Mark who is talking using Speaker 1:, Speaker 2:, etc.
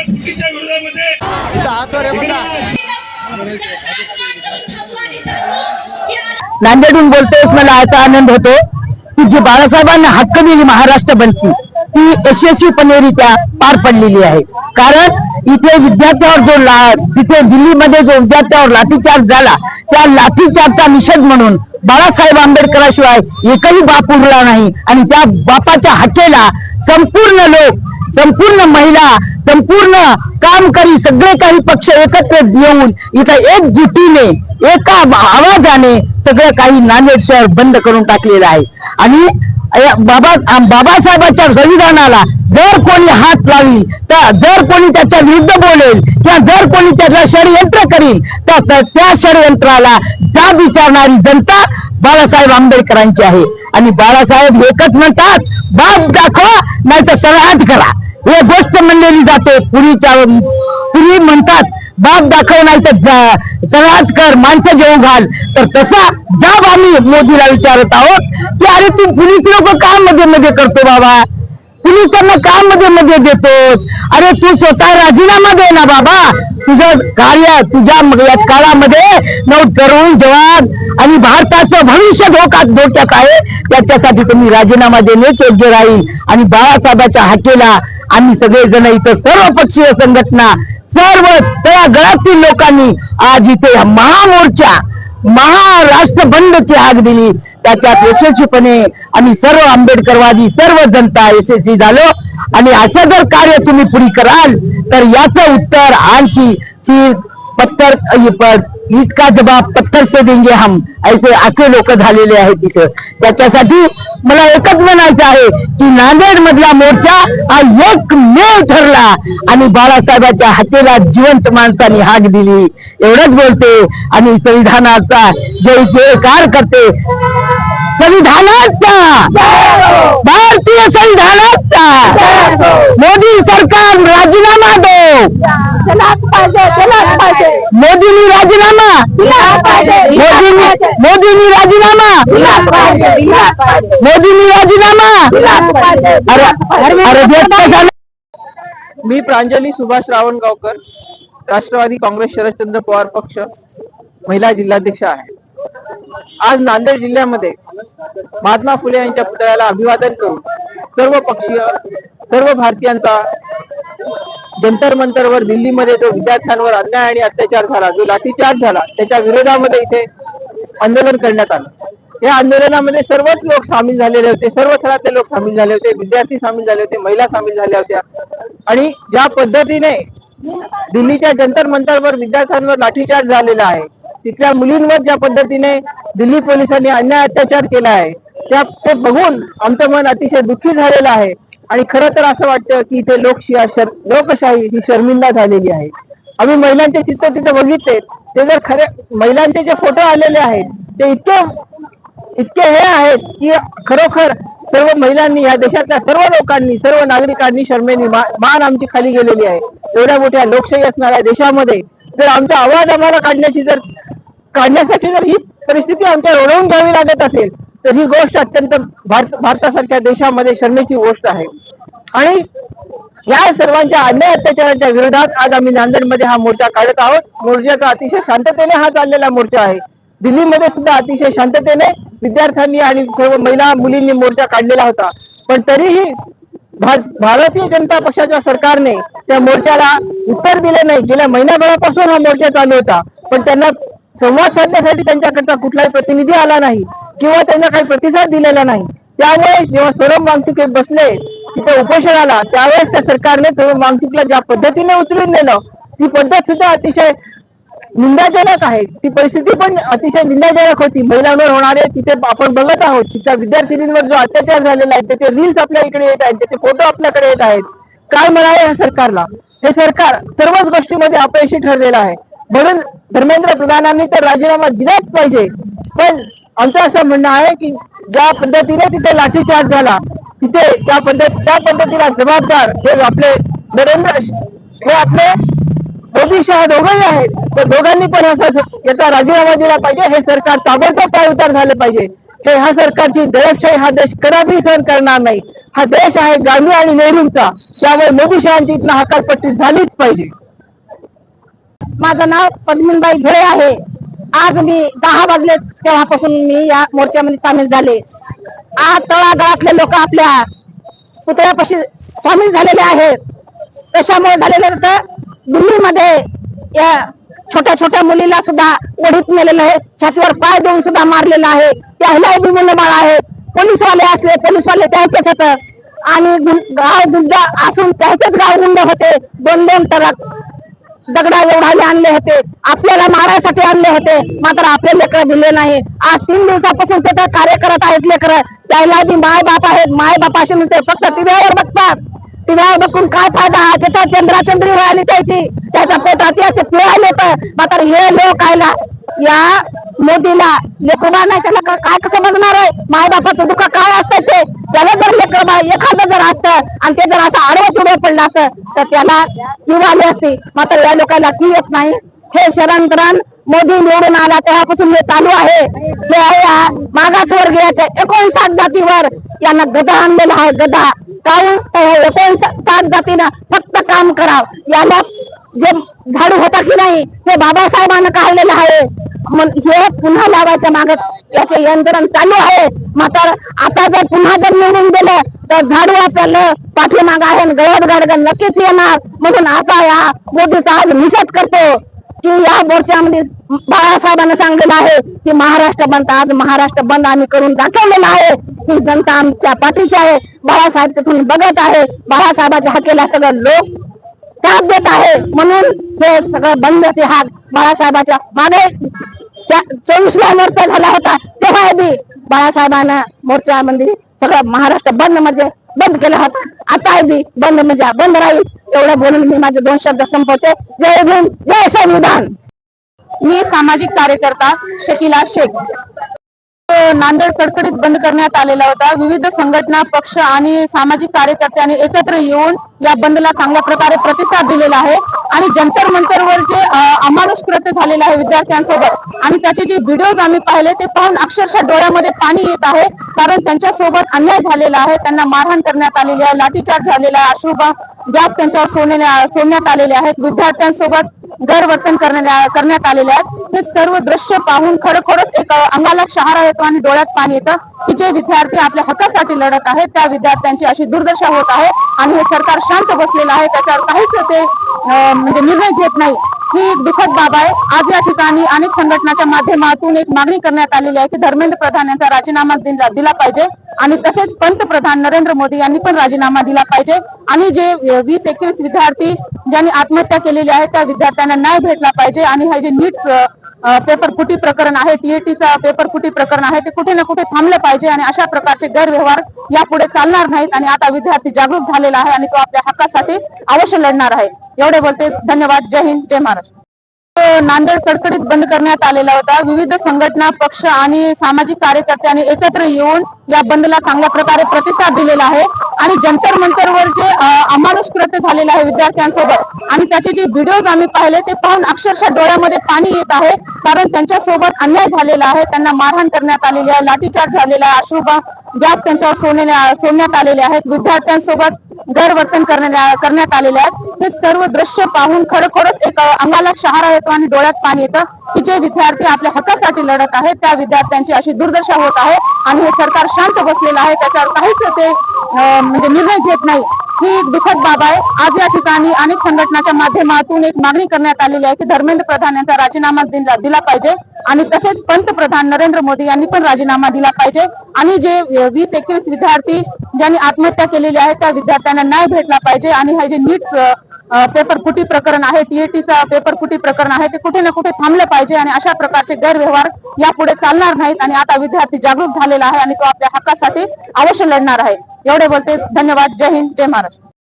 Speaker 1: फुटीच्या विरोधामध्ये
Speaker 2: नांदेडहून बोलतोयस, मला याचा आनंद होतो की जी बाळासाहेबांना हक्क दिली महाराष्ट्र बनती ती यशस्वीपणेरित्या पार पडलेली आहे. कारण इथे विद्यार्थ्यावर तिथे दिल्लीमध्ये जो विद्यार्थ्यावर लाठीचार्ज झाला त्या लाठीचार्जचा निषेध म्हणून बाळासाहेब आंबेडकराशिवाय एकही बाप उरला नाही आणि त्या बापाच्या हाकेला संपूर्ण लोक, संपूर्ण महिला, संपूर्ण कामकरी सगळे काही पक्ष एकत्र येऊन इथं एकजुटीने एका आवाजाने सगळं काही नांदेड शहर बंद करून टाकलेलं आहे. आणि बाबासाहेबांच्या संविधानाला जर कोणी हात लावी, तर जर कोणी त्याच्या विरुद्ध बोलेल किंवा जर कोणी त्याला षडयंत्र करील तर त्या षडयंत्राला जाब विचारणारी जनता बाळासाहेब आंबेडकरांची आहे. आणि बाळासाहेब एकच म्हणतात, बाप दाखवा नाही तर सरहाट करा. हे गोष्ट म्हणलेली जाते. पूर्वी म्हणतात बाप दाखव नाही तर सरहाट कर, माणसं जेऊ घाल. तर तसा जाब आम्ही मोदीला विचारत आहोत की अरे तू पोलीस लोक का मध्ये मध्ये करतो बाबा, पोलिसांना का मध्ये मध्ये देतोस? अरे तू स्वतः राजीनामा दे ना बाबा. तुझं कार्य तुझ्या काळामध्ये तरुण जवान आणि भारताचं भविष्य धोक्यात आहे, त्याच्यासाठी तुम्ही राजीनामा देणेच योग्य राहील. आणि बाळासाहेबांच्या हाकेला आम्ही सगळेजण इथं सर्वपक्षीय संघटना सर्व तळागाळातील लोकांनी आज इथे महामोर्चा महाराष्ट्र बंदची हाक दिली. त्याच्यात यशस्वीपणे आम्ही सर्व आंबेडकरवादी सर्व जनता यशस्वी झालो. आणि असं जर कार्य तुम्ही पुढे कराल तर याचं उत्तर आणखी पत्थर ईट का जवाब पत्थर से देंगे हम, असे लोक झालेले आहेत तिथे. त्याच्यासाठी मला एकच म्हणायचं आहे की नांदेड मधला मोर्चा हा एकमेव ठरला आणि बाळासाहेबांच्या हाकेला जिवंत माणसांनी हाक दिली. एवढंच बोलते आणि संविधानाचा जय जयकार करते. संविधानाचा, भारतीय संविधानाचा मोदी सरकार राजीनामा दो. मोदींनी राजीनामा, मोदींनी राजीनामा, मोदींनी राजीनामा. अरे
Speaker 3: मी प्रांजली सुभाष रावणगावकर, राष्ट्रवादी काँग्रेस शरदचंद्र पवार पक्ष महिला जिल्हाध्यक्ष आहे. आज नांदेड जिल्ह्यामध्ये महात्मा फुले यांच्या पुतळ्याला अभिवादन करून सर्व पक्षीय सर्व भारतीयांचा जंतर मंतरवर दिल्लीमध्ये जो विद्यार्थ्यांवर अन्याय आणि अत्याचार झाला, जो लाठीचार्ज झाला, त्याच्या विरोधामध्ये इथे आंदोलन करण्यात आलं. या आंदोलनामध्ये सर्वच लोक सामील झालेले होते, सर्व थरातले लोक सामील झाले होते, विद्यार्थी सामील झाले होते, महिला सामील झाल्या होत्या. आणि ज्या पद्धतीने दिल्लीच्या जंतर मंतरवर विद्यार्थ्यांवर लाठीचार्ज झालेला आहे, तिथल्या मुलींवर ज्या पद्धतीने दिल्ली पोलिसांनी अन्याय अत्याचार केला आहे, ते बघून आमचं मन अतिशय दुःखी झालेलं आहे. आणि खरं तर असं वाटतं की इथे लोकशाही ही शर्मिंदा झालेली आहे. आम्ही महिलांचे चित्र तिथे बघितले, ते जर खरे महिलांचे जे फोटो आलेले आहेत ते इतके हे आहेत की खरोखर सर्व महिलांनी, या देशातल्या सर्व लोकांनी, सर्व नागरिकांनी शर्मेने मान आमची खाली गेलेली आहे. एवढ्या मोठ्या लोकशाही असणाऱ्या देशामध्ये जर आमचा आवाज आम्हाला काढण्यासाठी जर ही परिस्थिती आमच्या ओढवून घ्यावी लागत असेल तर ही गोष्ट अत्यंत भारतासारख्या देशामध्ये शर्मेची गोष्ट आहे. आणि या सर्वांच्या अन्याय अत्याचाराच्या विरोधात आज आम्ही नांदेडमध्ये हा मोर्चा काढत आहोत. मोर्चाचा अतिशय शांततेने हा चाललेला मोर्चा आहे. दिल्लीमध्ये सुद्धा अतिशय शांततेने विद्यार्थ्यांनी आणि सर्व महिला मुलींनी मोर्चा काढलेला होता. पण तरीही भारतीय जनता पक्षाच्या सरकारने त्या मोर्चाला उत्तर दिले नाही. गेल्या महिनाभरापासून हा मोर्चा चालू होता, पण त्यांना संवाद साधण्यासाठी त्यांच्याकडचा कुठलाही प्रतिनिधी आला नाही किंवा त्यांना काही प्रतिसाद दिलेला नाही. त्यामुळे जेव्हा सोनम वांगचुक बसले तिथे उपोषणाला, त्यावेळेस त्या सरकारने सोनम वांगचुकला ज्या पद्धतीने उचलून नेलं, ती पद्धत सुद्धा अतिशय निंदाजनक आहे. ती परिस्थिती पण अतिशय निंदाजनक होती. महिलांवर होणारे तिथे आपण बघत आहोत, तिच्या विद्यार्थिनींवर जो अत्याचार झालेला आहे त्याचे रील्स आपल्या इकडे येत आहेत, त्याचे फोटो आपल्याकडे येत आहेत. काय म्हणाले या सरकारला? हे सरकार सर्वच गोष्टीमध्ये अपयशी ठरलेलं आहे. म्हणून धर्मेंद्र प्रधानांनी तर राजीनामा दिलाच पाहिजे. पण आमचं असं म्हणणं आहे की ज्या पद्धतीने तिथे लाठीचार्ज झाला, तिथे त्या पद्धतीला जबाबदार हे आपले हे आपले मोदी शहा दोघंही आहेत. तर दोघांनी पण याचा राजीनामा दिला पाहिजे. हे सरकार ताबडतोब पायउतार झाले पाहिजे. हे ह्या सरकारची दयशाही हा देश कदापि सहन करणार नाही. हा देश आहे गांधी आणि नेहरूंचा, त्यामुळे मोदी शहाची इथं हकालपट्टी झालीच पाहिजे.
Speaker 2: माझं नाव पद्मिनीबाई धुळे आहे. आज मी 10 वाजले तेव्हापासून मी या मोर्चामध्ये सामील झाले. आज तळागाळातले लोक आपल्या पुतळ्यापाशी सामील झालेले आहेत. कशामुळे झालेले तर दिल्लीमध्ये या छोट्या छोट्या मुलीला सुद्धा ओढीत नेलेलं आहे, छातीवर पाय देऊन सुद्धा मारलेलं आहे. त्यालाही बी मुलंबाळ आहेत. पोलीसवाले असले, पोलीसवाले त्याचेच होतं आणि गाव गुंड असून त्याचेच गाव गुंड होते. 2-2 ट्रक दगडा एवढाले आणले होते, आपल्याला मारायसाठी आणले होते, मात्र आपले लेकरं दिले नाही. आज 3 दिवसापासून ते कार्य करत आहेत लेकरं. त्याला बी माय बाप आहेत, माय बाप असे म्हणते फक्त टीव्हीवर बघतात. टीव्हीवर बघून काय फायदा? तिथं चंद्राचंद्री राहिली त्याच्या पोटाची असे पिळाले तर मात्र हे लोक आयला या मोदीला लेकरं नाही, त्याला काय कसं बघणार आहे? माय बापाचं दुःख काय असतं ते त्याला जर लेकरं एखादं जर असतं आणि ते जर असं आडवं तुडवं पडलं असतं तर त्याला किंवा आली असती, मात्र या लोकांना ती येत नाही. हे शरणकरण मोदी निवडून आला तेव्हापासून हे चालू आहे. हे या मागासवर्गीयाच्या 59 जातीवर यांना गदा आणलेला आहे. गदा काऊन 59 जातीनं फक्त काम करावं. याला जे झाडू होता की नाही हे बाबासाहेबांना काढलेलं आहे. हे पुन्हा लावायचं मागत याचे यंत्रण चालू आहे. मात्र आता जर पुन्हा जर निवडून गेलं तर झाडू आपल्याला पाठीमाग आहे, गळत गाडगं नक्कीच येणार. म्हणून आता या मोदीचा आज निषेध करतो की या मोर्चामध्ये बाळासाहेबांना सांगलेलं आहे की महाराष्ट्र बंद. आज महाराष्ट्र बंद आम्ही करून दाखवलेलं आहे. ही जनता आमच्या पाठीशी आहे. बाळासाहेब तिथून बघत आहे. बाळासाहेबाच्या हाकेला सगळं लोक साथ देत आहे. म्हणून हे सगळं बंदचे हाक बाळासाहेबाच्या मागे 24वा मोर्चा झाला होता तेव्हा बी बाळासाहेबांना मोर्चामध्ये सगळं महाराष्ट्र बंद म्हणजे बंद केला होता. आता बी बंद म्हणजे बंद राहील. एवढं बोलून मी माझे 2 शब्द संपवते. जय भीम, जय संविधान.
Speaker 3: मी सामाजिक कार्यकर्ता शकीला शेख. नांदेड कडकडीत बंद करण्यात आलेला होता. विविध संघटना, पक्ष आणि सामाजिक कार्यकर्त्यांनी एकत्र येऊन या बंदला चांगल्या प्रकारे प्रतिसाद दिलेला आहे आणि जंतर मंतरवर जे अमानुष कृत्य झालेलं आहे विद्यार्थ्यांसोबत आणि त्याचे जे व्हिडिओज आम्ही पाहिले ते पाहून अक्षरशः डोळ्यामध्ये पाणी येत आहे. कारण त्यांच्यासोबत अन्याय झालेला आहे. त्यांना मारहाण करण्यात आलेली आहे, लाठीचार्ज झालेला आहे, अश्रू गॅस त्यांच्यावर सोडण्यात आलेले आहेत. विद्यार्थ्यांसोबत गैरवर्तन करण्यात आलेले आहेत. हे सर्व दृश्य पाहून खरोखरच एक अंगाला शहारा येतो आणि डोळ्यात पाणी येतं की जे विद्यार्थी आपल्या हक्कासाठी लढत आहेत त्या विद्यार्थ्यांची अशी दुर्दशा होत आहे आणि हे सरकार शांत बसलेलं आहे. त्याच्यावर काहीच ते म्हणजे निर्णय घेत नाही. ही एक दुःखद बाब आहे. आज या ठिकाणी अनेक संघटनाच्या माध्यमातून एक मागणी करण्यात आलेली आहे की धर्मेंद्र प्रधान यांचा राजीनामा दिला पाहिजे आणि तसेच पंतप्रधान नरेंद्र मोदी यांनी पण राजीनामा दिला पाहिजे आणि जे 20-21 विद्यार्थी ज्यांनी आत्महत्या केलेली आहे त्या विद्यार्थ्यांना न्याय भेटला पाहिजे आणि हे जे नीट पेपर फुटी प्रकरण आहे, टीएटीचा पेपर फुटी प्रकरण आहे ते कुठे ना कुठे थांबलं पाहिजे आणि अशा प्रकारचे गैरव्यवहार यापुढे चालणार नाहीत. आणि आता विद्यार्थी जागरूक झालेला आहे आणि तो आपल्या हक्कासाठी अवश्य लढणार आहे. एवढे बोलते. धन्यवाद. जय हिंद, जय महाराष्ट्र. नांदेड कडकडीत बंद करण्यात आलेला होता. विविध संघटना, पक्ष आणि सामाजिक कार्यकर्त्यांनी एकत्र येऊन या बंदला चांगल्या प्रकारे प्रतिसाद दिलेला आहे आणि जंतर मंतरवर जे अमानुष कृत्य झालेलं आहे विद्यार्थ्यांसोबत आणि त्याचे जे व्हिडिओज आम्ही पाहिले ते पाहून अक्षरशः डोळ्यामध्ये पाणी येत आहे. कारण त्यांच्यासोबत अन्याय झालेला आहे. त्यांना मारहाण करण्यात आलेली आहे, लाठीचार्ज झालेला आहे, अश्रू गॅस त्यांच्यावर सोडण्यात आलेले आहेत. विद्यार्थ्यांसोबत गैरवर्तन करण्यात आलेले आहेत. हे सर्व दृश्य पाहून खरोखरच एक अंगाला शहारा येतो आणि डोळ्यात पाणी येतं की जे विद्यार्थी आपल्या हक्कासाठी लढत आहेत त्या विद्यार्थ्यांची अशी दुर्दशा होत आहे आणि हे सरकार शांत बसलेलं आहे. त्याच्यावर काहीच ते म्हणजे निर्णय घेत नाही. ही एक दुःखद बाब आहे. आज या ठिकाणी अनेक संघटनाच्या माध्यमातून एक मागणी करण्यात आलेली आहे की धर्मेंद्र प्रधान यांचा राजीनामा दिला पाहिजे आणि तसेच पंतप्रधान नरेंद्र मोदी यांनी पण राजीनामा दिला पाहिजे आणि जे 20-21 विद्यार्थी ज्यांनी आत्महत्या केलेली आहे त्या विद्यार्थ्यांना न्याय भेटला पाहिजे आणि हे जे नीट पेपर फुटी प्रकरण आहे, टीएटीचा पेपर फुटी प्रकरण आहे ते कुठे ना कुठे थांबलं पाहिजे आणि अशा प्रकारचे गैरव्यवहार यापुढे चालणार नाहीत आणि आता विद्यार्थी जागरूक झालेला आहे आणि तो आपल्या हक्कासाठी अवश्य लढणार आहे. एवढे बोलते. धन्यवाद. जय हिंद, जय महाराष्ट्र.